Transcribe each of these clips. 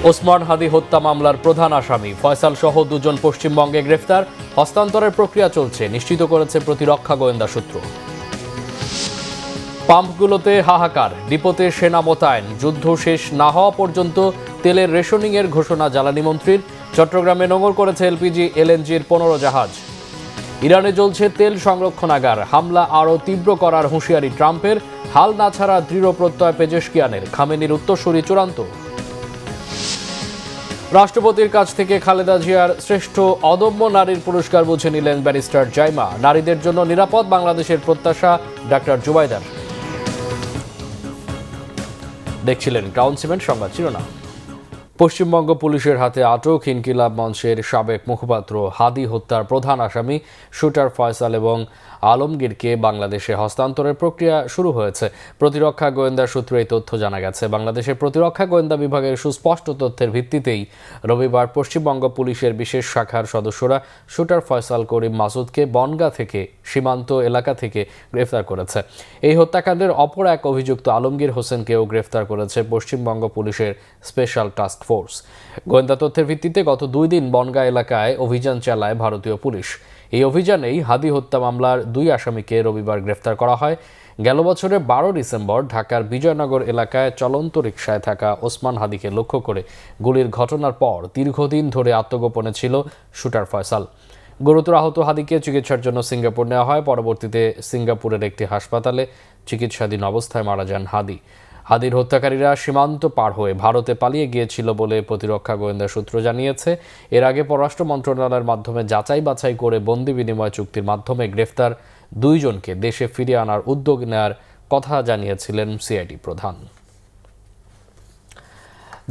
ওসমান হাদি হত্যা মামলার প্রধান আসামি ফয়সাল সহ দুজন পশ্চিমবঙ্গে গ্রেফতার, হস্তান্তরের প্রক্রিয়া চলছে, নিশ্চিত করেছে প্রতিরক্ষা গোয়েন্দা সূত্র। পাম্পগুলোতে হাহাকার, ডিপোতে সেনা মোতায়েন, যুদ্ধ শেষ না হওয়া পর্যন্ত তেলের রেশনিংয়ের ঘোষণা জ্বালানি মন্ত্রীর। চট্টগ্রামে নোঙর করেছে এলপিজি এলএনজির 15 জাহাজ। ইরানে জ্বলছে তেল সংরক্ষণাগার, হামলা আরও তীব্র করার হুঁশিয়ারি ট্রাম্পের। হাল না ছাড়া দৃঢ় প্রত্যয় পেজেশকিয়ানের, খামেনির উত্তরসূরি চূড়ান্ত। রাষ্ট্রপতির কাছ থেকে খালেদা জিয়ার শ্রেষ্ঠ অদম্য নারীর পুরস্কার বুঝে নিলেন ব্যারিস্টার জাইমা। নারীদের জন্য নিরাপদ বাংলাদেশের প্রত্যাশা ডাক্তার জুবাইদার। দেখছিলেন ক্রাউন সিমেন্ট সংবাদ শিরোনাম। পশ্চিমবঙ্গ পুলিশের হাতে আটক ইনকিলাব মঞ্চের সাবেক মুখপাত্র হাদি হত্যার প্রধান আসামি শুটার ফয়সাল এবং আলমগীরকে বাংলাদেশে হস্তান্তরের প্রক্রিয়া শুরু হয়েছে। প্রতিরক্ষা গোয়েন্দা সূত্রে এই তথ্য জানা গেছে। বাংলাদেশের প্রতিরক্ষা গোয়েন্দা বিভাগের সুস্পষ্ট তথ্যের ভিত্তিতেই রবিবার পশ্চিমবঙ্গ পুলিশের বিশেষ শাখার সদস্যরা শুটার ফয়সাল করিম মাসুদকে বনগাঁ থেকে সীমান্ত এলাকা থেকে গ্রেফতার করেছে। এই হত্যাকাণ্ডের অপর এক অভিযুক্ত আলমগীর হোসেনকেও গ্রেফতার করেছে পশ্চিমবঙ্গ পুলিশের স্পেশাল টাস্ক ফোর্স। গোয়েন্দা তথ্যের ভিত্তিতে গত 2 দিন বনগাঁ এলাকায় অভিযান চালায় ভারতীয় পুলিশ। এই অভিযানেই হাদি হত্যা মামলার 2 আসামিকে রবিবার গ্রেফতার করা হয়। গেল বছরের 12 ডিসেম্বর ঢাকার বিজয়নগর এলাকায় চলন্ত রিকশায় থাকা ওসমান হাদিকে লক্ষ্য করে গুলির ঘটনার পর দীর্ঘদিন ধরে আত্মগোপনে ছিল শুটার ফয়সাল। গুরুতর আহত হাদিকে চিকিৎসার জন্য সিঙ্গাপুর নেওয়া হয়। পরবর্তীতে সিঙ্গাপুরের একটি হাসপাতালে চিকিৎসাধীন অবস্থায় মারা যান হাদি। হাদির হত্যাকারীরা সীমান্ত পার হয়ে ভারতে পালিয়ে গিয়েছিল বলে প্রতিরক্ষা গোয়েন্দা সূত্র জানিয়েছে। এর আগে পররাষ্ট্র মন্ত্রণালয়ের মাধ্যমে যাচাই বাছাই করে বন্দি বিনিময় চুক্তির মাধ্যমে গ্রেফতার 2 জনকে দেশে ফিরিয়ে আনার উদ্যোগ নেওয়ার কথা জানিয়েছিলেন সিআইডি প্রধান।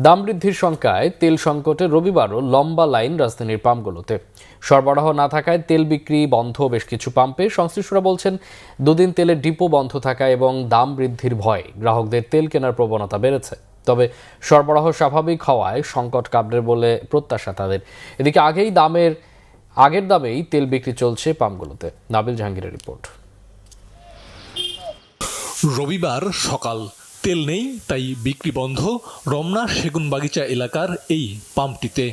দাম বৃদ্ধির শঙ্কায় তেল সংকটে রবিবারও লম্বা লাইন রাজধানীর পাম্পগুলোতে। সরবরাহ না থাকায় তেল বিক্রি বন্ধ বেশ কিছু পাম্পে। সংশ্লিষ্টরা বলছেন 2 দিন তেলের ডিপো বন্ধ থাকা এবং দাম বৃদ্ধির ভয়ে গ্রাহকদের তেল কেনার প্রবণতা বেড়েছে। তবে সরবরাহ স্বাভাবিক হওয়ায় সংকট কাটবে বলে প্রত্যাশা তাদের। এদিকে আগের দামেই তেল বিক্রি চলছে পাম্পগুলোতে। নাবিল জাহাঙ্গীরের রিপোর্ট। রবিবার সকাল, তেল নেই তাই বিক্রি বন্ধ রমনা সেগুনবাগিচা এলাকার এই পাম্পটিতে।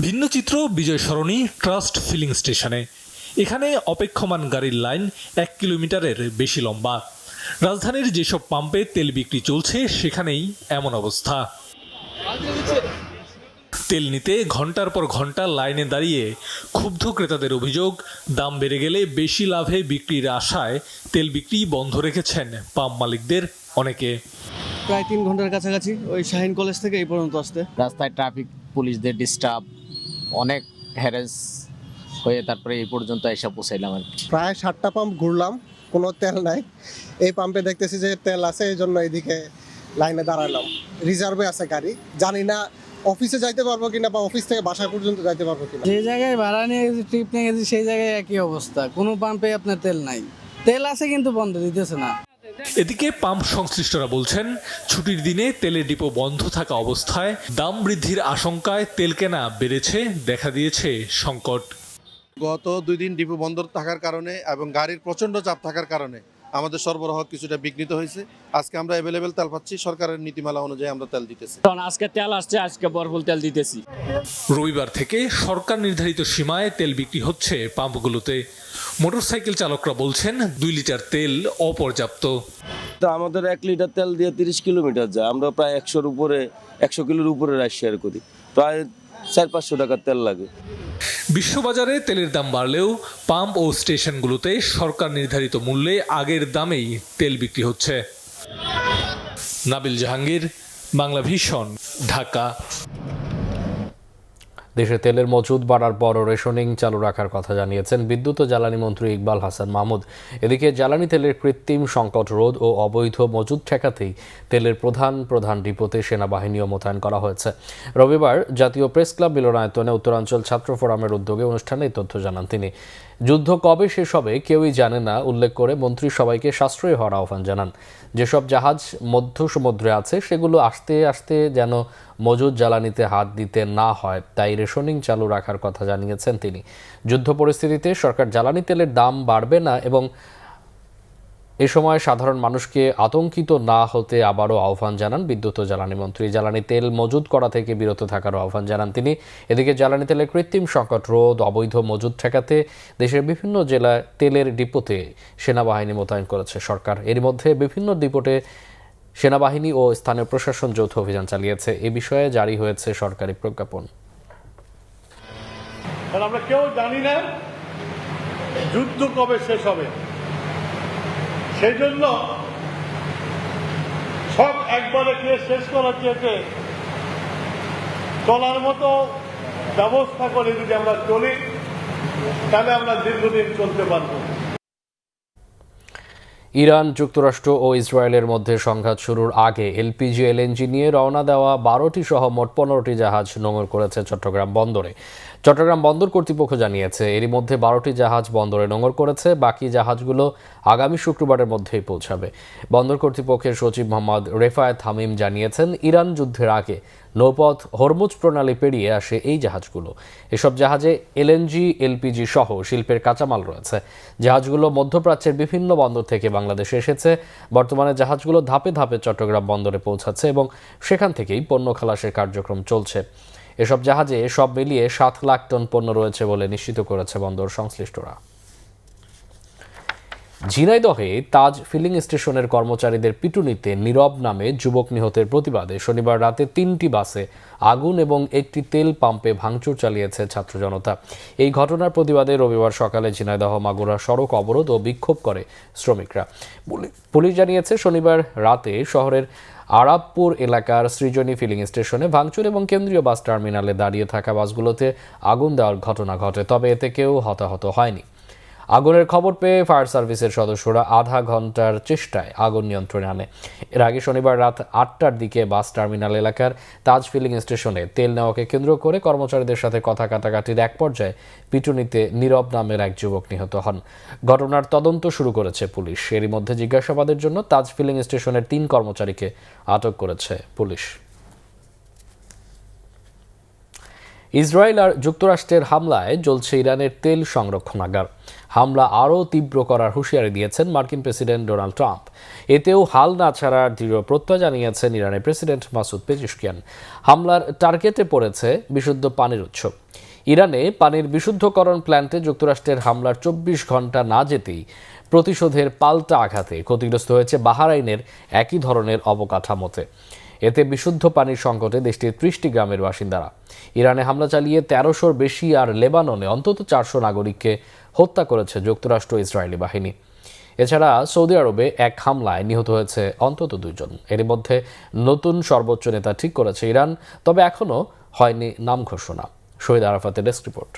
ভিন্ন চিত্র বিজয় সরণি ট্রাস্ট ফিলিং স্টেশনে। এখানে অপেক্ষমান গাড়ির লাইন 1 কিলোমিটারের বেশি লম্বা। রাজধানীর যেসব পাম্পে তেল বিক্রি চলছে সেখানেই এমন অবস্থা। তেল নিতে ঘন্টার পর ঘন্টা লাইনে দাঁড়িয়ে ক্ষুব্ধ ক্রেতাদের অভিযোগ, দাম বেড়ে গেলে বেশি লাভে বিক্রির আশায় তেল বিক্রি বন্ধ রেখেছেন পাম্প মালিকদের অনেকে। প্রায় 3 ঘন্টার কাছাকাছি ওই শাহিন কলেজ থেকে এই পর্যন্ত আসতে। রাস্তায় ট্রাফিক পুলিশদের ডিস্টার্ব, অনেক হ্যারেস হয়ে তারপরে এই পর্যন্ত এসে পৌঁছাইলাম আর কি। প্রায় 7টা পাম্প ঘুরলাম, কোনো তেল নাই। এই পাম্পে দেখতেছি যে তেল আছে, এই জন্য এইদিকে লাইনে দাঁড়ালাম। রিজার্ভে আছে গাড়ি, জানি না অফিসে যাইতে পারবো কিনা বা অফিস থেকে বাসা পর্যন্ত যাইতে পারবো কিনা। যে জায়গায় ভাড়া নিয়ে গেছি, ট্রিপ নিয়ে গেছি, সেই জায়গায় একই অবস্থা। কোনো পাম্পে আপনার তেল নাই, তেল আছে কিন্তু বন্ধ দিতেছে না। এদিকে পাম্প সংশ্লিষ্টরা বলছেন, ছুটির দিনে তেলের ডিপো বন্ধ থাকা অবস্থায় দাম বৃদ্ধির আশঙ্কায় তেল কেনা বেড়েছে, দেখা দিয়েছে সংকট। গত 2 দিন ডিপো বন্ধ থাকার কারণে এবং গাড়ির প্রচণ্ড চাপ থাকার কারণে আমাদের সরবরাহ কিছুটা বিঘ্নিত হয়েছে। আজকে আমরা অ্যাভেলেবেল তেল পাচ্ছি, সরকারের নীতিমালা অনুযায়ী আমরা তেল দিতেছি। আজকে তেল আসছে, আজকে ভরপুর তেল দিতেছি। রবিবার থেকে সরকার নির্ধারিত সীমায় তেল বিক্রি হচ্ছে পাম্পগুলোতে। মোটরসাইকেল চালকরা বলছেন 2 লিটার তেল অপর্যাপ্ত। আমাদের 1 লিটার তেল দিয়ে 30 কিলোমিটার যায়। আমরা প্রায় 100 কিলোর উপরে রাইড শেয়ার করি, প্রায় 400-500 টাকার তেল লাগে। বিশ্ববাজারে তেলের দাম বাড়লেও পাম্প ও স্টেশনগুলোতে সরকার নির্ধারিত মূল্যে আগের দামেই তেল বিক্রি হচ্ছে। নাবিল জাহাঙ্গীর, বাংলা ভিশন, ঢাকা। দেশে তেলের মজুদ বাড়ার পরও রেশনিং চালু রাখার কথা জানিয়েছেন বিদ্যুৎ ও জ্বালানি মন্ত্রী ইকবাল হাসান মাহমুদ। এদিকে জ্বালানি তেলের কৃত্রিম সংকট রোধ ও অবৈধ মজুদ ঠেকাতেই তেলের প্রধান ডিপোতে সেনাবাহিনীও মোতায়েন করা হয়েছে। রবিবার জাতীয় প্রেস ক্লাব মিলনায়তনে উত্তরাঞ্চল ছাত্র ফোরামের উদ্যোগে অনুষ্ঠানে এই তথ্য জানান তিনি। যুদ্ধ কবে শেষ হবে কেউই জানে না উল্লেখ করে মন্ত্রী সবাইকে সাশ্রয়ী হওয়ার আহ্বান জানান। যেসব জাহাজ মধ্য সমুদ্রে আছে সেগুলো আস্তে আস্তে যেন মজুদ জ্বালানিতে হাত দিতে না হয়, তাই রেশনিং চালু রাখার কথা জানিয়েছেন তিনি। যুদ্ধ পরিস্থিতিতে সরকার জ্বালানি তেলের দাম বাড়বে না এবং এ সময় সাধারণ মানুষকে আতঙ্কিত না হতে আবারও আহ্বান জানান বিদ্যুৎ ও জ্বালানি মন্ত্রী। জ্বালানি তেল মজুত করা থেকে বিরত থাকারও আহ্বান জানান তিনি। এদিকে জ্বালানি তেলের কৃত্রিম সংকট রোধ, অবৈধ মজুত ঠেকাতে দেশের বিভিন্ন জেলায় তেলের ডিপোতে সেনাবাহিনী মোতায়েন করেছে সরকার। এর মধ্যে বিভিন্ন ডিপোতে সেনাবাহিনী ও স্থানীয় প্রশাসন যৌথ অভিযান চালিয়েছে। এ বিষয়ে জারি হয়েছে সরকারি প্রজ্ঞাপন। আমরা কেউ জানি না যুদ্ধ কবে শেষ হবে, সেই জন্য সব একবারে শেষ করার চেয়ে চলার মতো ব্যবস্থা করে যদি আমরা চলি, তাহলে আমরা দীর্ঘদিন চলতে পারবো। ইরান, যুক্তরাষ্ট্র ও ইসরায়েলের মধ্যে সংঘাত শুরুর আগে এলপিজি এলএনজি নিয়ে রওনা দেওয়া 12টি সহ মোট 15টি জাহাজ নোঙর করেছে চট্টগ্রাম বন্দরে। চট্টগ্রাম বন্দর কর্তৃপক্ষ জানিয়েছে এরই মধ্যে 12টি জাহাজ বন্দরে নোঙর করেছে। বাকি জাহাজগুলো আগামী শুক্রবারের মধ্যেই পৌঁছাবে। বন্দর কর্তৃপক্ষের সচিব মোহাম্মদ রেফায়েত হামিম জানিয়েছেন, ইরান যুদ্ধের আগে নৌপথ হরমুজ প্রণালী পেরিয়ে আসে এই জাহাজগুলো। এসব জাহাজে এলএনজি, এলপিজি সহ শিল্পের কাঁচামাল রয়েছে। জাহাজগুলো মধ্যপ্রাচ্যের বিভিন্ন বন্দর থেকে বাংলাদেশে এসেছে। বর্তমানে জাহাজগুলো ধাপে ধাপে চট্টগ্রাম বন্দরে পৌঁছাচ্ছে এবং সেখান থেকেই পণ্য খালাসের কার্যক্রম চলছে। এসব জাহাজে সব মিলিয়ে 7 লাখ টন পণ্য রয়েছে বলে নিশ্চিত করেছে বন্দর সংশ্লিষ্টরা। ঝিনাইদহে তাজ ফিলিং স্টেশনের কর্মচারীদের পিটুনিতে নীরব নামে যুবক নিহতের প্রতিবাদে শনিবার রাতে 3টি বাসে আগুন এবং একটি তেল পাম্পে ভাঙচুর চালিয়েছে ছাত্র জনতা। এই ঘটনার প্রতিবাদে রবিবার সকালে ঝিনাইদহ মাগুরা সড়ক অবরোধ ও বিক্ষোভ করে শ্রমিকরা। পুলিশ জানিয়েছে, শনিবার রাতে শহরের আরাবপুর এলাকার সৃজনী ফিলিং স্টেশনে ভাঙচুর এবং কেন্দ্রীয় বাস টার্মিনালে দাঁড়িয়ে থাকা বাসগুলোতে আগুন দেওয়ার ঘটনা ঘটে। তবে এতে কেউ হতাহত হয়নি। আগুনের খবর পেয়ে ফায়ার সার্ভিসের সদস্যরা আধা ঘন্টার চেষ্টায় আগুন নিয়ন্ত্রণে আনে। এর আগে শনিবার রাত 8টার দিকে বাস টার্মিনাল এলাকার তাজ ফিলিং স্টেশনে তেল নেওয়াকে কেন্দ্র করে কর্মচারীদের সাথে কথা কাটাকাটির এক পর্যায়ে পিটুনিতে নীরব নামের এক যুবক নিহত হন। ঘটনার তদন্ত শুরু করেছে পুলিশ। এরই মধ্যে জিজ্ঞাসাবাদের জন্য তাজ ফিলিং স্টেশনের 3 কর্মচারীকে আটক করেছে পুলিশ। ইসরায়েল আর যুক্তরাষ্ট্রের হামলায় জ্বলছে ইরানের তেল সংরক্ষণাগার। হামলা আরও তীব্র করার হুঁশিয়ারি দিয়েছেন মার্কিন প্রেসিডেন্ট ডোনাল্ড ট্রাম্প। এতেও হাল না ছাড়ার দৃঢ় প্রত্যয় জানিয়েছেন ইরানের প্রেসিডেন্ট মাসুদ পেজিশকিয়ান। হামলার টার্গেটে পড়েছে বিশুদ্ধ পানির উৎস। ইরানে পানির বিশুদ্ধকরণ প্ল্যান্টে যুক্তরাষ্ট্রের হামলার 24 ঘন্টা না যেতেই প্রতিশোধের পাল্টা আঘাতে ক্ষতিগ্রস্ত হয়েছে বাহরাইনের একই ধরনের অবকাঠামোতে। এতে বিশুদ্ধ পানির সংকটে দেশটির 30টি গ্রামের বাসিন্দারা। ইরানে হামলা চালিয়ে 1300-র বেশি আর লেবাননে অন্তত 400 নাগরিককে হত্যা করেছে যুক্তরাষ্ট্র ইসরায়েলি বাহিনী। এছাড়া সৌদি আরবে এক হামলায় নিহত হয়েছে অন্তত 2 জন। এর মধ্যে নতুন সর্বোচ্চ নেতা ঠিক করেছে ইরান, তবে এখনও হয়নি নাম ঘোষণা। শহীদ আরাফাতের ডেস্ক রিপোর্ট।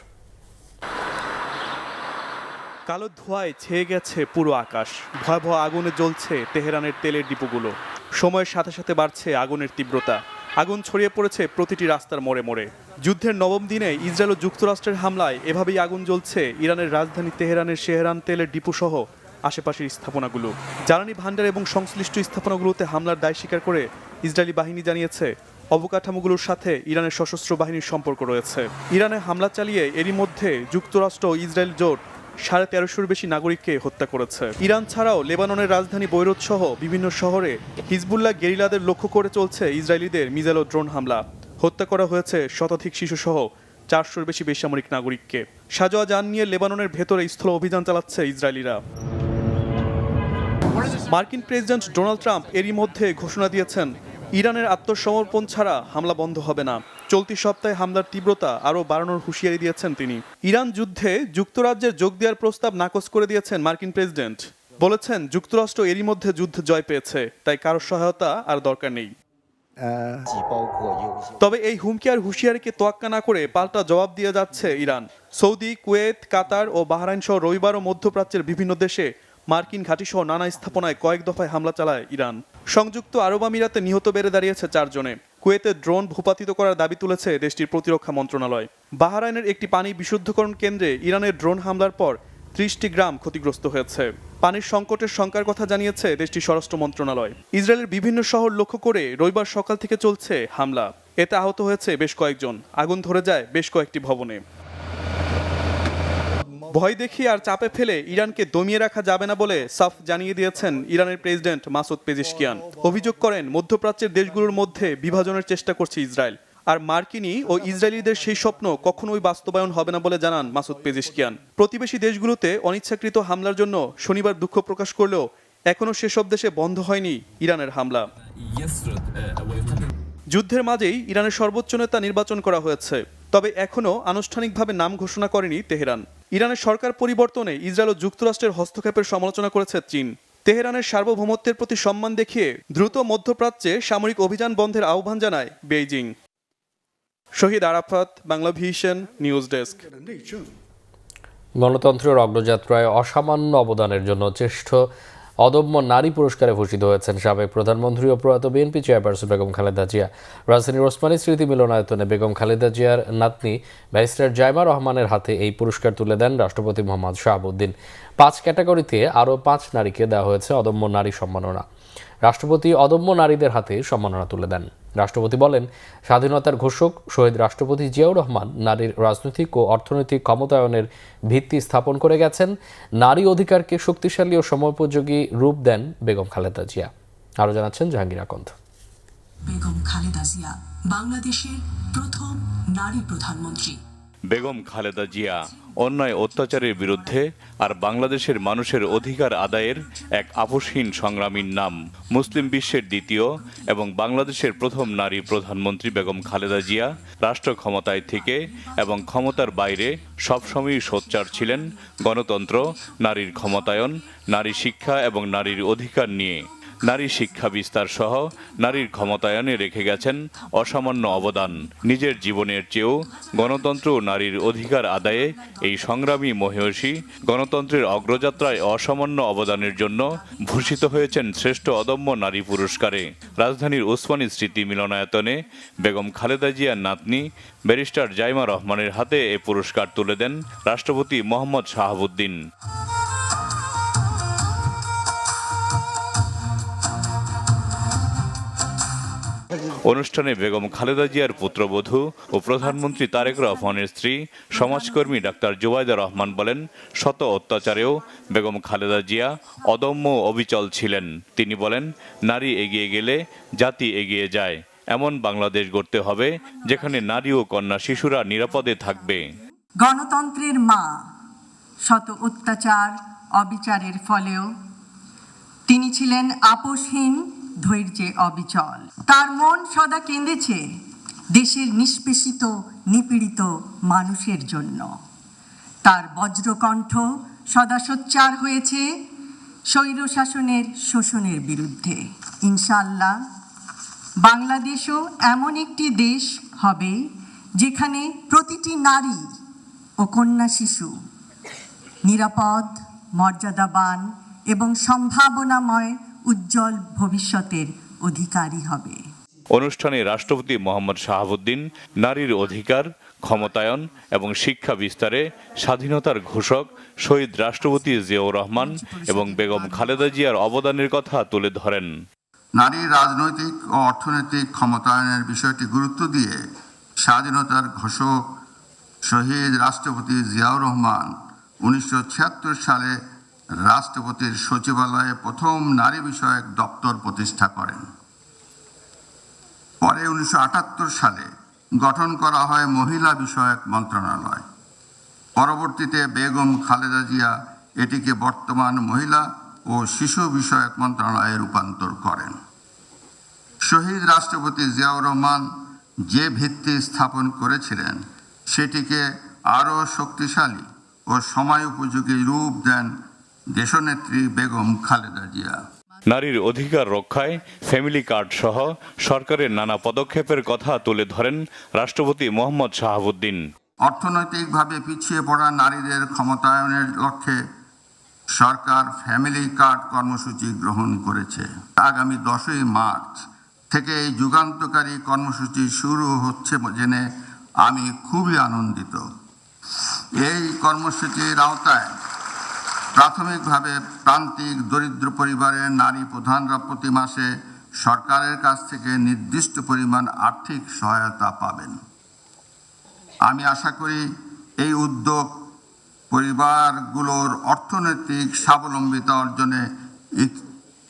কালো ধোঁয়ায় ছেয়ে গেছে পুরো আকাশ। ভয়াবহ আগুনে জ্বলছে তেহরানের তেলের ডিপোগুলো। সময়ের সাথে সাথে বাড়ছে আগুনের তীব্রতা। আগুন ছড়িয়ে পড়েছে প্রতিটি রাস্তার মোড়ে মোড়ে। যুদ্ধের নবম দিনে ইসরায়েল ও যুক্তরাষ্ট্রের হামলায় এভাবেই আগুন জ্বলছে ইরানের রাজধানী তেহরানের শেহরান তেলের ডিপো সহ আশেপাশের স্থাপনাগুলো। জ্বালানি ভাণ্ডার এবং সংশ্লিষ্ট স্থাপনাগুলোতে হামলার দায় স্বীকার করে ইসরায়েলি বাহিনী জানিয়েছে, অবকাঠামোগুলোর সাথে ইরানের সশস্ত্র বাহিনীর সম্পর্ক রয়েছে। ইরানে হামলা চালিয়ে এরই মধ্যে যুক্তরাষ্ট্র ও ইসরায়েল জোট 1350-র বেশি নাগরিককে হত্যা করেছে। ইরান ছাড়াও লেবাননের রাজধানী বৈরুত সহ বিভিন্ন শহরে হিজবুল্লাহ গেরিলাদের লক্ষ্য করে চলছে ইসরায়েলিদের মিসাইল ও ড্রোন হামলা। হত্যা করা হয়েছে শতাধিক শিশু সহ 400-র বেশি বেসামরিক নাগরিককে। সাজোয়া যান নিয়ে লেবাননের ভেতরে স্থল অভিযান চালাচ্ছে ইসরায়েলিরা। মার্কিন প্রেসিডেন্ট ডোনাল্ড ট্রাম্প এরই মধ্যে ঘোষণা দিয়েছেন, ইরানের আত্মসমর্পণ ছাড়া হামলা বন্ধ হবে না। চলতি সপ্তাহে হামলার তীব্রতা আরও বাড়ানোর হুঁশিয়ারি দিয়েছেন তিনি। ইরান যুদ্ধে যুক্তরাজ্যের যোগ দেওয়ার প্রস্তাব নাকচ করে দিয়েছেন মার্কিন প্রেসিডেন্ট। বলেছেন, যুক্তরাষ্ট্র এরই মধ্যে যুদ্ধ জয় পেয়েছে, তাই কারোর সহায়তা আর দরকার নেই। তবে এই হুমকি আর হুঁশিয়ারিকে তোয়াক্কা না করে পাল্টা জবাব দিয়ে যাচ্ছে ইরান। সৌদি, কুয়েত, কাতার ও বাহরাইন সহ রবিবার ও মধ্যপ্রাচ্যের বিভিন্ন দেশে মার্কিন ঘাঁটি সহ নানা স্থাপনায় কয়েক দফায় হামলা চালায় ইরান। সংযুক্ত আরব আমিরাতে নিহত বেড়ে দাঁড়িয়েছে 4 জনে। কুয়েতে ড্রোন ভূপাতিত করার দাবি তুলেছে দেশটির প্রতিরক্ষা মন্ত্রণালয়। বাহরাইনের একটি পানি বিশুদ্ধকরণ কেন্দ্রে ইরানের ড্রোন হামলার পর 30টি গ্রাম ক্ষতিগ্রস্ত হয়েছে। পানির সংকটের শঙ্কার কথা জানিয়েছে দেশটির স্বরাষ্ট্র মন্ত্রণালয়। ইসরায়েলের বিভিন্ন শহর লক্ষ্য করে রবিবার সকাল থেকে চলছে হামলা। এতে আহত হয়েছে বেশ কয়েকজন। আগুন ধরে যায় বেশ কয়েকটি ভবনে। ভয় দেখিয়ে আর চাপে ফেলে ইরানকে দমিয়ে রাখা যাবে না বলে সাফ জানিয়ে দিয়েছেন ইরানের প্রেসিডেন্ট মাসুদ পেজিশকিয়ান। অভিযোগ করেন মধ্যপ্রাচ্যের দেশগুলোর মধ্যে বিভাজনের চেষ্টা করছে ইসরায়েল, আর মার্কিনী ও ইসরায়েলিদের সেই স্বপ্ন কখনোই বাস্তবায়ন হবে না বলে জানান মাসুদ পেজিশকিয়ান। প্রতিবেশী দেশগুলোতে অনিচ্ছাকৃত হামলার জন্য শনিবার দুঃখ প্রকাশ করলেও এখনও সেসব দেশে বন্ধ হয়নি ইরানের হামলা। যুদ্ধের মাঝেই ইরানের সর্বোচ্চ নেতা নির্বাচন করা হয়েছে, তবে এখনও আনুষ্ঠানিকভাবে নাম ঘোষণা করেনি তেহরান। ইরানের সরকার পরিবর্তনে ইসরায়েল ও যুক্তরাষ্ট্রের হস্তক্ষেপের সমালোচনা করেছে চীন। তেহরানের সার্বভৌমত্বের প্রতি সম্মান দেখিয়ে দ্রুত মধ্যপ্রাচ্যে সামরিক অভিযান বন্ধের আহ্বান জানায় Beijing. Shahid Arafat, Bangla Vision, news desk. গণতন্ত্রের অগ্রযাত্রায় অসামান্য অবদানের জন্য শ্রেষ্ঠ অদম্য নারী পুরস্কারে ভূষিত হয়েছেন সাবেক প্রধানমন্ত্রী ও প্রয়াত বিএনপি চেয়ারপারসন বেগম খালেদা জিয়া। রাজধানীর ওসমানী স্মৃতি মিলনায়তনে বেগম খালেদা জিয়ার নাতনি ব্যারিস্টার জাইমা রহমানের হাতে এই পুরস্কার তুলে দেন রাষ্ট্রপতি মোহাম্মদ শাহাবুদ্দিন। 5 ক্যাটাগরিতে আরও 5 নারীকে দেওয়া হয়েছে অদম্য নারী সম্মাননা। রাষ্ট্রপতি অদম্য নারীদের হাতে সম্মাননা তুলে দেন। রাষ্ট্রপতি বলেন, স্বাধীনতার ঘোষক শহীদ রাষ্ট্রপতি জিয়াউর রহমান নারীর রাজনৈতিক ও অর্থনৈতিক ক্ষমতায়নের ভিত্তি স্থাপন করে গেছেন। নারী অধিকারকে শক্তিশালী ও সময়োপযোগী রূপ দেন বেগম খালেদা জিয়া। আরও জানাচ্ছেন জাহাঙ্গীর আকন্দ। বেগম খালেদা জিয়া বাংলাদেশের প্রথম নারী প্রধানমন্ত্রী। বেগম খালেদা জিয়া অন্যায় অত্যাচারের বিরুদ্ধে আর বাংলাদেশের মানুষের অধিকার আদায়ের এক আপোষহীন সংগ্রামীর নাম। মুসলিম বিশ্বের দ্বিতীয় এবং বাংলাদেশের প্রথম নারী প্রধানমন্ত্রী বেগম খালেদা জিয়া রাষ্ট্র ক্ষমতায় থেকে এবং ক্ষমতার বাইরে সবসময়ই সোচ্চার ছিলেন গণতন্ত্র, নারীর ক্ষমতায়ন, নারী শিক্ষা এবং নারীর অধিকার নিয়ে। নারী শিক্ষা বিস্তার সহ নারীর ক্ষমতায়নে রেখে গেছেন অসামান্য অবদান। নিজের জীবনের চেয়েও গণতন্ত্র ও নারীর অধিকার আদায়ে এই সংগ্রামী মহিষী গণতন্ত্রের অগ্রযাত্রায় অসামান্য অবদানের জন্য ভূষিত হয়েছেন শ্রেষ্ঠ অদম্য নারী পুরস্কারে। রাজধানীর ওসমানী স্মৃতি মিলনায়তনে বেগম খালেদা জিয়ার নাতনি ব্যারিস্টার জাইমা রহমানের হাতে এ পুরস্কার তুলে দেন রাষ্ট্রপতি মোহাম্মদ শাহাবুদ্দিন। অনুষ্ঠানে বেগম খালেদা জিয়ার পুত্রবধূ ও প্রধানমন্ত্রী তারেক রহমানের স্ত্রী সমাজকর্মী ডাক্তার জুবাইদা রহমান বলেন, শত অত্যাচারেও বেগম খালেদা জিয়া অদম্য অবিচল ছিলেন। তিনি বলেন, নারী এগিয়ে গেলে জাতি এগিয়ে যায়। এমন বাংলাদেশ গড়তে হবে যেখানে নারী ও কন্যা শিশুরা নিরাপদে থাকবে। গণতন্ত্রের মা শত অত্যাচার অবিচারের ফলেও তিনি ছিলেন আপোষহীন, ধৈর্যে অবিচল। তার মন সদা কেঁদেছে দেশের নিষ্পেষিত নিপীড়িত মানুষের জন্য। তার বজ্রকণ্ঠ সদা সোচ্চার হয়েছে স্বৈরশাসনের শোষণের বিরুদ্ধে। ইনশাআল্লাহ বাংলাদেশও এমন একটি দেশ হবে যেখানে প্রতিটি নারী ও কন্যা শিশু নিরাপদ, মর্যাদাবান এবং সম্ভাবনাময় উজ্জ্বল ভবিষ্যতের অধিকারী হবে। অনুষ্ঠানে রাষ্ট্রপতি মোহাম্মদ শাহাবুদ্দিন নারীর অধিকার, ক্ষমতায়ন এবং শিক্ষা বিস্তারে স্বাধীনতার ঘোষক শহীদ রাষ্ট্রপতি জিয়াউর রহমান এবং বেগম খালেদা জিয়ার অবদানের কথা তুলে ধরেন। নারীর রাজনৈতিক ও অর্থনৈতিক ক্ষমতায়নের বিষয়টি গুরুত্ব দিয়ে স্বাধীনতার ঘোষক শহীদ রাষ্ট্রপতি জিয়াউর রহমান 1976 সালে রাষ্ট্রপতির সচিবালয়ে প্রথম নারী বিষয়ক দপ্তর প্রতিষ্ঠা করেন। পরে 1978 সালে গঠন করা হয় মহিলা বিষয়ক মন্ত্রণালয়। পরবর্তীতে বেগম খালেদা জিয়া এটিকে বর্তমান মহিলা ও শিশু বিষয়ক মন্ত্রণালয়ে রূপান্তর করেন। শহীদ রাষ্ট্রপতি জিয়াউর রহমান যে ভিত্তি স্থাপন করেছিলেন সেটিকে আরও শক্তিশালী ও সময়োপযোগী রূপ দেন দেশনেত্রী বেগম খালেদা জিয়া। নারীর অধিকার রক্ষায় ফ্যামিলি কার্ড সহ সরকারের নানা পদক্ষেপের কথা তুলে ধরেন রাষ্ট্রপতি মোহাম্মদ শাহাবুদ্দিন। অর্থনৈতিকভাবে পিছিয়ে পড়া নারীদের ক্ষমতায়নের লক্ষ্যে সরকার ফ্যামিলি কার্ড কর্মসূচি গ্রহণ করেছে। আগামী 10ই মার্চ থেকে এই যুগান্তকারী কর্মসূচি শুরু হচ্ছে জেনে আমি খুবই আনন্দিত। এই কর্মসূচির আওতায় প্রাথমিকভাবে প্রান্তিক দরিদ্র পরিবারের নারী প্রধানরা প্রতি মাসে সরকারের কাছ থেকে নির্দিষ্ট পরিমাণ আর্থিক সহায়তা পাবেন। আমি আশা করি এই উদ্যোগ পরিবারগুলোর অর্থনৈতিক স্বাবলম্বিতা অর্জনে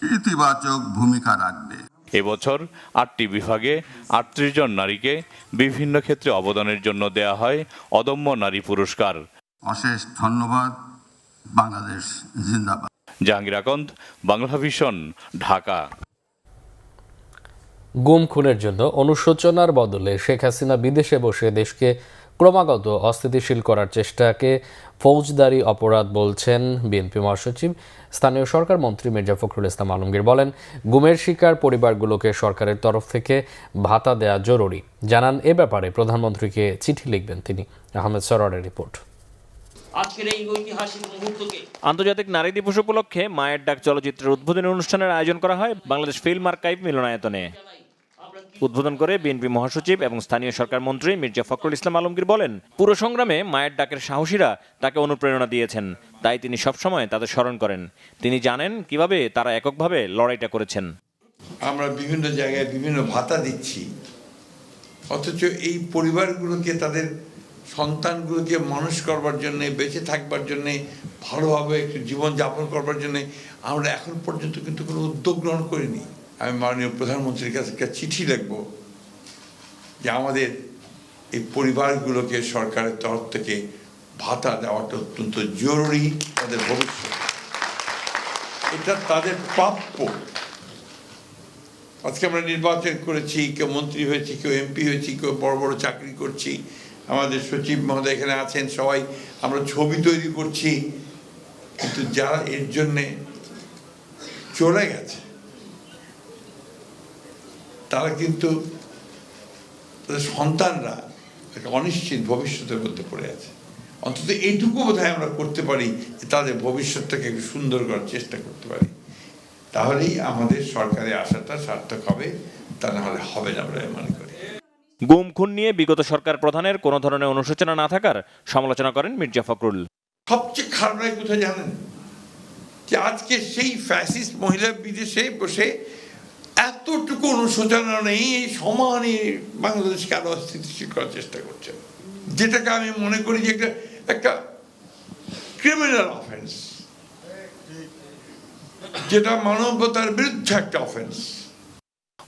ইতিবাচক ভূমিকা রাখবে। এবছর 8টি বিভাগে 38 জন নারীকে বিভিন্ন ক্ষেত্রে অবদানের জন্য দেয়া হয় অদম্য নারী পুরস্কার। অশেষ ধন্যবাদ। বাংলাদেশ জিন্দাবাদ। জাহাঙ্গীর আকন্দ, বাংলা ভিশন, ঢাকা। গুম খুনের জন্য অনুশোচনার বদলে শেখ হাসিনা বিদেশে বসে দেশকে ক্রমাগত অস্থিতিশীল করার চেষ্টাকে ফৌজদারি অপরাধ বলছেন বিএনপি মহাসচিব। স্থানীয় সরকার মন্ত্রী মির্জা ফখরুল ইসলাম আলমগীর বলেন, গুমের শিকার পরিবারগুলোকে সরকারের তরফ থেকে ভাতা দেয়া জরুরি। জানান এ ব্যাপারে প্রধানমন্ত্রীকে চিঠি লিখবেন তিনি। আহমেদ সরোয়ারের রিপোর্ট। আজকের এই ঐতিহাসিক মুহূর্তকে আন্তর্জাতিক নারী দিবস উপলক্ষে মায়ের ডাক চলচ্চিত্রের উদ্বোধনী অনুষ্ঠানের আয়োজন করা হয় বাংলাদেশ ফিল্ম আর্কাইভ মিলনায়তনে। উদ্বোধন করে বিএনপি মহাসচিব এবং স্থানীয় সরকার মন্ত্রী মির্জা ফখরুল ইসলাম আলমগীর বলেন, পুরো সংগ্রামে মায়ের ডাকের সাহসীরা তাকে অনুপ্রেরণা দিয়েছেন, তাই তিনি সবসময় তাদের স্মরণ করেন। তিনি জানেন কিভাবে তারা এককভাবে লড়াইটা করেছেন। আমরা বিভিন্ন জায়গায় বিভিন্ন ভাতা দিচ্ছি, অথচ এই পরিবারগুলোকে তাদের সন্তানগুলোকে মানুষ করবার জন্যে, বেঁচে থাকবার জন্যে, ভালোভাবে একটু জীবনযাপন করবার জন্যে আমরা এখন পর্যন্ত কিন্তু কোনো উদ্যোগ গ্রহণ করিনি। আমি মাননীয় প্রধানমন্ত্রীর কাছে একটা চিঠি লিখব যে আমাদের এই পরিবারগুলোকে সরকারের তরফ থেকে ভাতা দেওয়াটা অত্যন্ত জরুরি। তাদের ভবিষ্যৎ, এটা তাদের প্রাপ্য। আজকে আমরা নির্বাচন করেছি, কেউ মন্ত্রী হয়েছি, কেউ এমপি হয়েছি, কেউ বড় বড় চাকরি করছি, আমাদের সচিব মহোদয় এখানে আছেন, সবাই আমরা ছবি তৈরি করছি, কিন্তু যারা এর জন্যে চলে গেছে তারা কিন্তু তাদের সন্তানরা একটা অনিশ্চিত ভবিষ্যতের মধ্যে পড়ে আছে। অন্তত এইটুকু বোধহয় আমরা করতে পারি যে তাদের ভবিষ্যৎটাকে একটু সুন্দর করার চেষ্টা করতে পারি, তাহলেই আমাদের সরকারে আসাটা সার্থক হবে, তা না হলে হবে না বলে আমি মনে করি। গুম খুন নিয়ে বিগত সরকার প্রধানের কোনো ধরনের অনুশোচনা না থাকার সমালোচনা করেন মির্জা ফখরুল। সবচেয়ে খারাপ লাগে কোথায় জানেন? যে আজকে সেই ফ্যাসিস্ট মহিলা বিদেশে বসে এতটুকু অনুশোচনা নেই, এই সমানে বাংলাদেশকে আরো অস্থিতিশীল করার চেষ্টা করছেন, যেটাকে আমি মনে করি যে একটা ক্রিমিনাল অফেন্স, যেটা মানবতার বিরুদ্ধে একটা অফেন্স।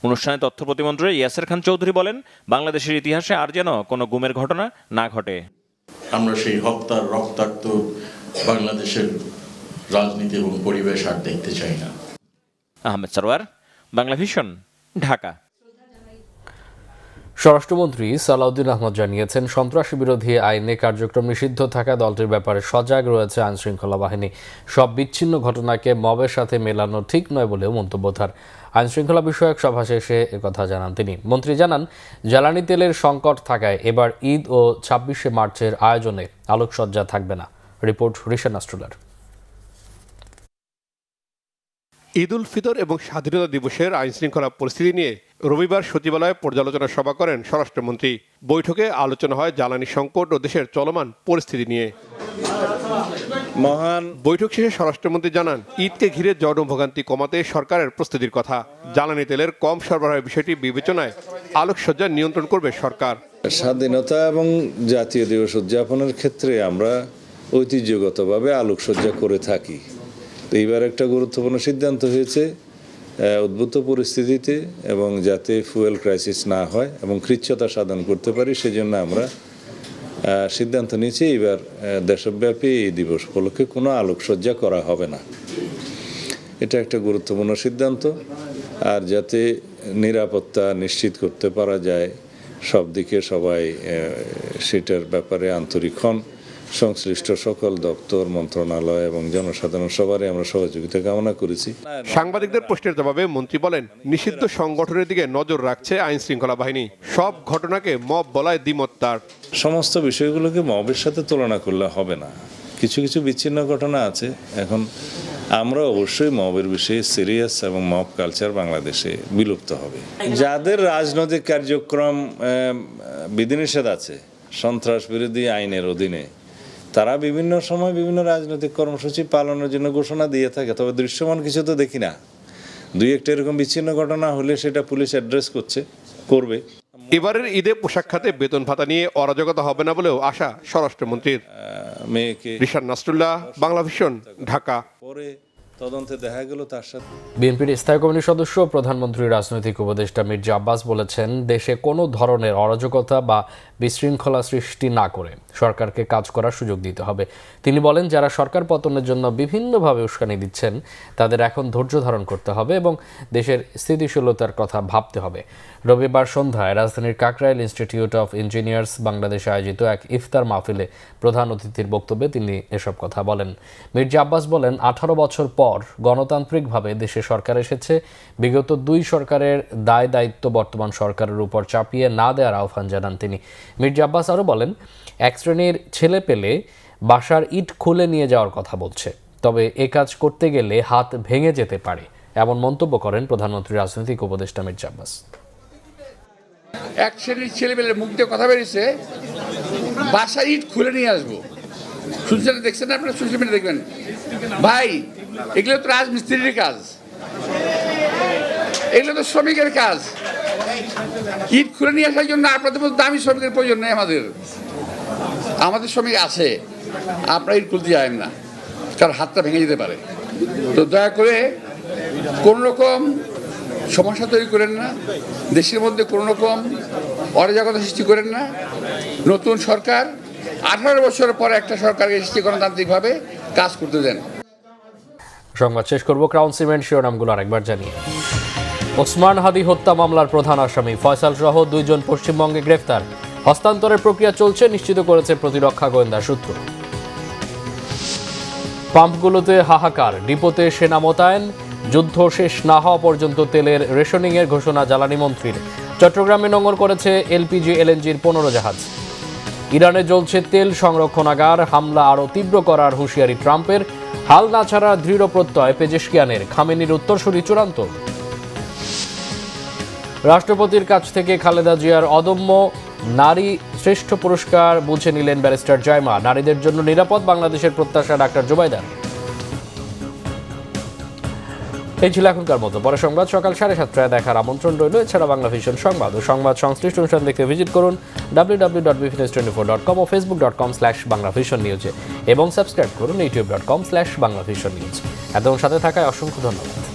অনুষ্ঠানে তথ্য প্রতিমন্ত্রী ইয়াসের খান চৌধুরী বলেন, বাংলাদেশের ইতিহাসে আর যেন কোনো গুমের ঘটনা না ঘটে। আমরা সেই হত্যার রক্তাক্ত বাংলাদেশের রাজনীতি এবং পরিবেশ আর দেখতে চাই না। আহমেদ সরোয়ার, বাংলা ভিশন, ঢাকা। স্বরাষ্ট্রমন্ত্রী সালাউদ্দিন আহমদ জানিয়েছেন, সন্ত্রাসী বিরোধী আইনে কার্যক্রম নিষিদ্ধ থাকা দলটির ব্যাপারে সজাগ রয়েছে আইনশৃঙ্খলা বাহিনী। সব বিচ্ছিন্ন ঘটনাকে মবের সাথে মেলানো ঠিক নয় বলেও মন্তব্য তার। আইনশৃঙ্খলা বিষয়ক সভা শেষে একথা জানান তিনি। মন্ত্রী জানান, জ্বালানি তেলের সংকট থাকায় এবার ঈদ ও 26শে মার্চের আয়োজনে আলোকসজ্জা থাকবে না। রিপোর্ট রিশান আস্ট্রুলার। ঈদ উল ফিতর এবং স্বাধীনতা দিবসের আইনশৃঙ্খলা পরিস্থিতি নিয়ে রবিবার সচিবালয়ে পর্যালোচনা সভা করেন স্বরাষ্ট্রমন্ত্রী। বৈঠকে আলোচনা হয় জ্বালানি সংকট ও দেশের চলমান পরিস্থিতি নিয়ে। বৈঠক শেষে স্বরাষ্ট্রমন্ত্রী জানান, ঈদকে ঘিরে জনভোগান্তি কমাতে সরকারের প্রস্তুতির কথা। জ্বালানি তেলের কম সরবরাহের বিষয়টি বিবেচনায় আলোকসজ্জা নিয়ন্ত্রণ করবে সরকার। স্বাধীনতা এবং জাতীয় দিবস উদযাপনের ক্ষেত্রে আমরা ঐতিহ্যগতভাবে আলোকসজ্জা করে থাকি। এইবার একটা গুরুত্বপূর্ণ সিদ্ধান্ত হয়েছে উদ্ভূত পরিস্থিতিতে এবং যাতে ফুয়েল ক্রাইসিস না হয় এবং কৃচ্ছতা সাধন করতে পারি, সেজন্য আমরা সিদ্ধান্ত নিয়েছি এবার দেশব্যাপী এই দিবস উপলক্ষে কোনো আলোকসজ্জা করা হবে না। এটা একটা গুরুত্বপূর্ণ সিদ্ধান্ত। আর যাতে নিরাপত্তা নিশ্চিত করতে পারা যায় সব দিকে সবাই সেটার ব্যাপারে আন্তরিক হন। সংশ্লিষ্ট সকল দপ্তর, মন্ত্রণালয় এবং জনসাধারণ সবারই আমরা সহযোগিতা কামনা করেছি। সাংবাদিকদের প্রশ্নের জবাবে মন্ত্রী বলেন, নিষিদ্ধ সংগঠনের দিকে নজর রাখছে আইন শৃঙ্খলা বাহিনী। সব ঘটনাকে মব বলায় দ্বিমত তার। সমস্ত বিষয়গুলোকে মবের সাথে তুলনা করলে হবে না। কিছু কিছু বিচ্ছিন্ন ঘটনা আছে। এখন আমরা অবশ্যই মবের বিষয়ে সিরিয়াস এবং মব কালচার বাংলাদেশে বিলুপ্ত হবে। যাদের রাজনৈতিক কার্যক্রম বিধিনিষেধ আছে সন্ত্রাস বিরোধী আইনের অধীনে, তারা বিভিন্ন সময় বিভিন্ন রাজনৈতিক কর্মসূচি পালনের জন্য ঘোষণা দিয়ে থাকে, তবে দৃশ্যমান কিছু তো দেখি না। দুই একটা এরকম বিচ্ছিন্ন ঘটনা হলে সেটা পুলিশ অ্যাড্রেস করবে। এবারের ঈদে পোশাক খাতে বেতন ভাতা নিয়ে অরাজকতা হবে না বলেও আশা স্বরাষ্ট্রমন্ত্রীর। মেয়েকে। রিশাদ নাসরুল্লাহ, বাংলা ভিশন, ঢাকা। পরে তদন্তে দেখা গেল তার সাথে। বিএনপির স্থায়ী কমিটির সদস্য প্রধানমন্ত্রীর রাজনৈতিক উপদেষ্টা মির্জা আব্বাস বলেছেন, দেশে কোনো ধরনের অরাজকতা বা বিশৃঙ্খলা সৃষ্টি না করে সরকারকে কাজ করার সুযোগ দিতে হবে। তিনি বলেন, যারা সরকার পতনের জন্য বিভিন্নভাবে উস্কানি দিচ্ছেন তাদের এখন ধৈর্য ধারণ করতে হবে এবং দেশের স্থিতিশীলতার কথা ভাবতে হবে। রবিবার সন্ধ্যায় রাজধানীর কাকরাইল ইনস্টিটিউট অফ ইঞ্জিনিয়ার্স বাংলাদেশে আয়োজিত এক ইফতার মাহফিলে প্রধান অতিথির বক্তব্যে তিনি এসব কথা বলেন। মির্জা আব্বাস বলেন, 18 বছর পর গণতান্ত্রিকভাবে দেশে সরকার এসেছে। বিগত 2 সরকারের দায় দায়িত্ব বর্তমান সরকারের উপর চাপিয়ে না দেওয়ার আহ্বান জানান তিনি। মির্জা আব্বাস আরও বলেন, এক শ্রেণীর ছেলে পেলে বাসার ইট খুলে নিয়ে যাওয়ার কথা বলছে, তবে এ কাজ করতে গেলে হাত ভেঙে যেতে পারে, এমন মন্তব্য করেন প্রধানমন্ত্রীর রাজনৈতিক উপদেষ্টা মির্জা আব্বাস। এক শ্রেণীর ছেলেমেয়ের মুখ দিয়ে কথা বেরিয়েছে, বাসা ইট খুলে নিয়ে আসবো। শুনছেন, দেখছেন না আপনারা? সোশ্যাল মিডিয়া দেখবেন। ভাই, এগুলো তো রাজমিস্ত্রির কাজ, এগুলো তো শ্রমিকের কাজ। ইট খুলে নিয়ে আসার জন্য আপনাদের মতো দামি শ্রমিকের প্রয়োজন নেই। আমাদের শ্রমিক আছে, আপনারা ইট খুলতে যাবেন না, কারণ হাতটা ভেঙে যেতে পারে। তো দয়া করে কোন রকম সমস্যা তৈরি করেন না, দেশের মধ্যে কোনো রকম অরাজকতা সৃষ্টি করেন না। নতুন সরকার 18 বছর পর একটা সরকারকে সৃষ্টি গণতান্ত্রিকভাবে কাজ করতে দেন। সংবাদ শেষ করব ক্রাউন সিমেন্ট শিরোনামগুলো আরেকবার জানিয়ে। ওসমান হাদি হত্যা মামলার প্রধান আসামি ফয়সাল সহ 2 জন পশ্চিমবঙ্গে গ্রেফতার। হস্তান্তরের প্রক্রিয়া চলছে, নিশ্চিত করেছে প্রতিরক্ষা গোয়েন্দা সূত্র। পাম্পগুলোতে হাহাকার, ডিপোতে সেনা মোতায়েন। যুদ্ধ শেষ না হওয়া পর্যন্ত তেলের রেশনিংয়ের ঘোষণা জ্বালানি মন্ত্রীর। চট্টগ্রামে নোঙর করেছে এলপিজি এলএনজির 15 জাহাজ। ইরানে জ্বলছে তেল সংরক্ষণাগার, হামলা আরও তীব্র করার হুঁশিয়ারি ট্রাম্পের। হাল না ছাড়ার দৃঢ় প্রত্যয় পেজেশকিয়ানের। খামেনির উত্তরসূরি চূড়ান্ত। রাষ্ট্রপতির কাছ থেকে খালেদা জিয়ার অদম্য নারী শ্রেষ্ঠ পুরস্কার বুঝে নিলেন ব্যারিস্টার জাইমা। নারীদের জন্য নিরাপদ বাংলাদেশের প্রত্যাশা ডাক্তার জুবাইদার। এই ছিল এখনকার মতো। পরে সংবাদ সকাল 7:30টায় দেখার আমন্ত্রণ রইল। এছাড়া বাংলা ভিশন সংবাদ ও সংবাদ সংশ্লিষ্ট অনুষ্ঠান দেখতে ভিজিট করুন www.bvnews24.com ও facebook.com/banglavisionnews এবং সাবস্ক্রাইব করুন youtube.com/banglavisionnews। এতক্ষণ সাথে থাকায় অসংখ্য ধন্যবাদ।